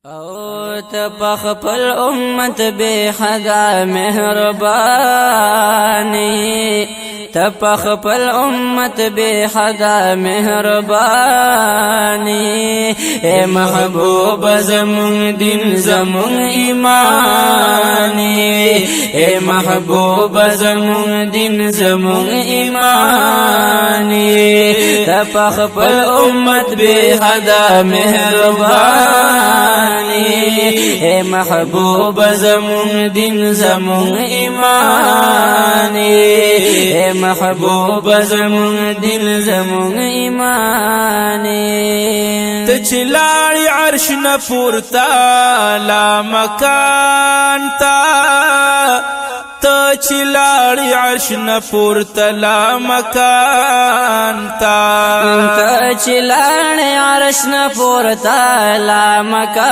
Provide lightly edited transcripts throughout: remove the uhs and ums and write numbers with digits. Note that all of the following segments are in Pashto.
او تبخفل امت بے حدا مہربانی تبخفل امت بے حدا مہربانی اے محبوب زمون دین زمون ایمانی اے محبوب زمون دین زمون ایمانی تبخفل امت بے حدا مہربانی اے محبوب زمون دین زمون ایمانی اے محبوب زمون دین زمون ایمانی تچلاړي عرش نه پورتا لا مکان تا تچلاړي عرش نه پورتا لا مکان تا تچلاړي عرش نه پورتا لا مکان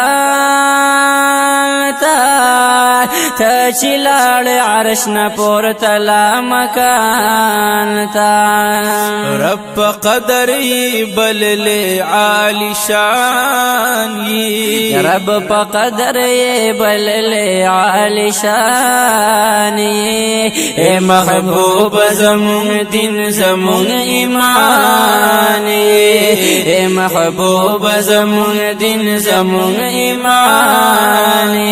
تا تچلاړي عرش نه پورتا لا مکان تا رب قدري بل عالي شان رب قدر بل عالي شان اے محبوب زمون دین زمون ایمانی اے محبوب زمون دین زمون ایمانی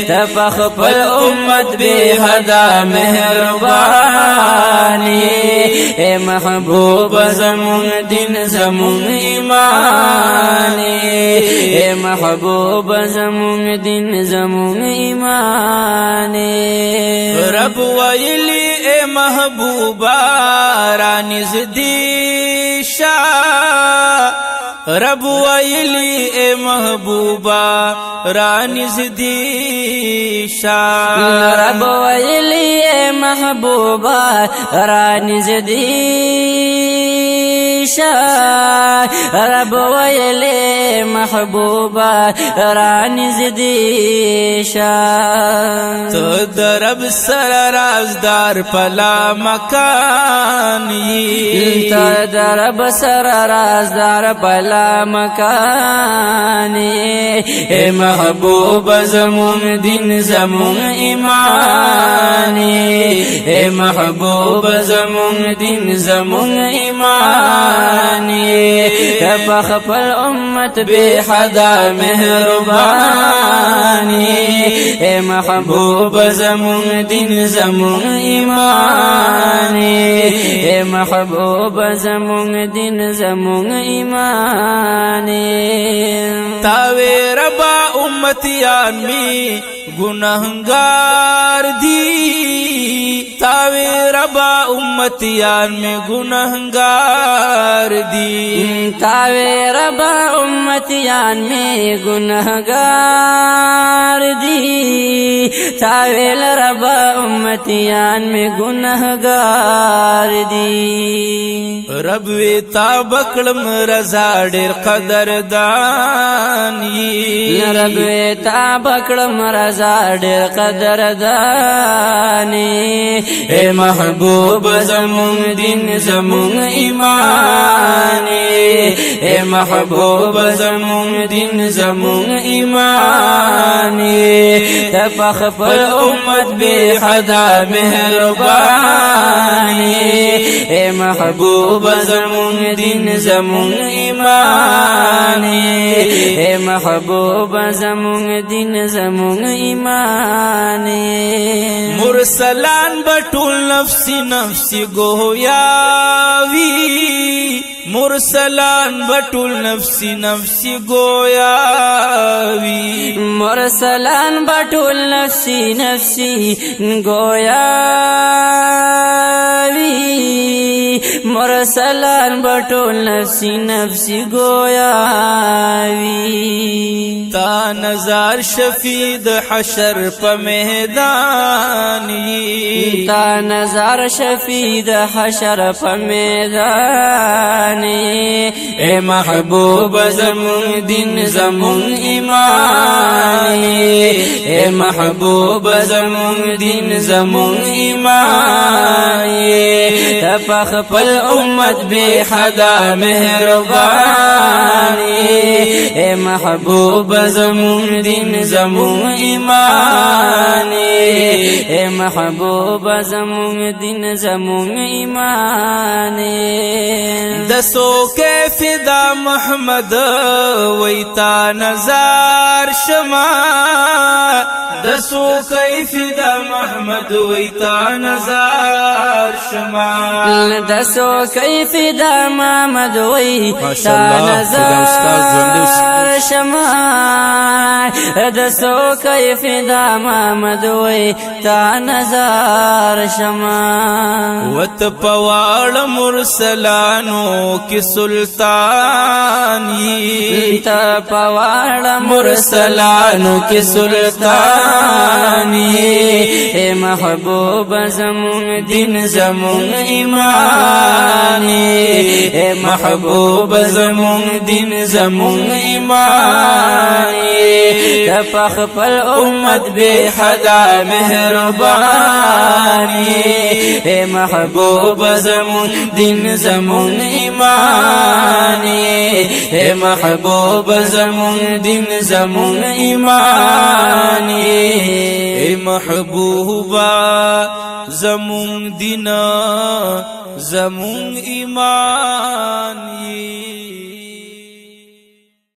تبخفل امت بے حدا مہربانی اے محبوب زمون دین زمون ایمانی اے محبوب زمون دین زمون ایمانی رب ویلی اے محبوبا رانز دیشا رب ویلی اے محبوبا رانز دیشا رب ویلی اے محبوبا رانز دیشا رب ویلی محبوبا رانز دیشا تو درب سر رازدار پلا مکانی تو درب سر رازدار پلا مکانی اے محبوب زمون دین زمون ایمانی اے محبوب زمون دین زمون ایمانی تبخفل امت بے حدا مہربانی اے محبوب زمون دین زمون ایمانی اے محبوب زمون دین زمون ایمانی تاوے ربا امتیان می گناہگار دی تاوے ربا امتیان میں گناہگار دی تاوے ربا امتیان میں گناہگار دی تاوے ربا امتیان میں گناہگار دی رب وی تا بکڑم رضا ډیر قدردانی رب وی تا بکڑم رضا ډیر قدردانی اے محبوب زمون دین زمون ایمانی اے محبوب زمون دین زمون ایمانی تبخفل امت بے حدا مہربانی اے محبوب زمون دین زمون ایمانی اے محبوب زمون دین زمون ایمانی مرسلان بطول نفسی نفسی گویاوی مرسلان بطول نفسی نفسی گویاوی مرسلان بطول نفسی نفسی گویاوی مرسلان بطول نفسی نفسی گویاوی تا نظار شفید حشر پا میدانی تا نظار شفید حشر پا میدانی اے محبوب زمون دین زمون ایمانی اے محبوب زمون دین زمون ایمانی تبخفل امت بے حدا مہربانی اے محبوب زمون دین زمون ایمان اے محبوب زمون دین زمون ایمان دسو کیف دا محمد ویتا نظر شما دسو کیف دا محمد ویتا نظر شما دسو کیف دا محمد ویتا نظر شما دسو کیف دا محمد ویتا نظر شما وت پوال مرسلانو کی سلطانی تا پوال مرسلانو کی سلطانی اے محبوب زمون دین زمون ایمانی اے محبوب زمون دین زمون ایمانی پخ پل امت بے حدا مہربانی اے محبوب زمون دین زمون ایمانی اے محبوب زمون دین زمون ایمانی اے محبوبا زمون دین زمون ایمانی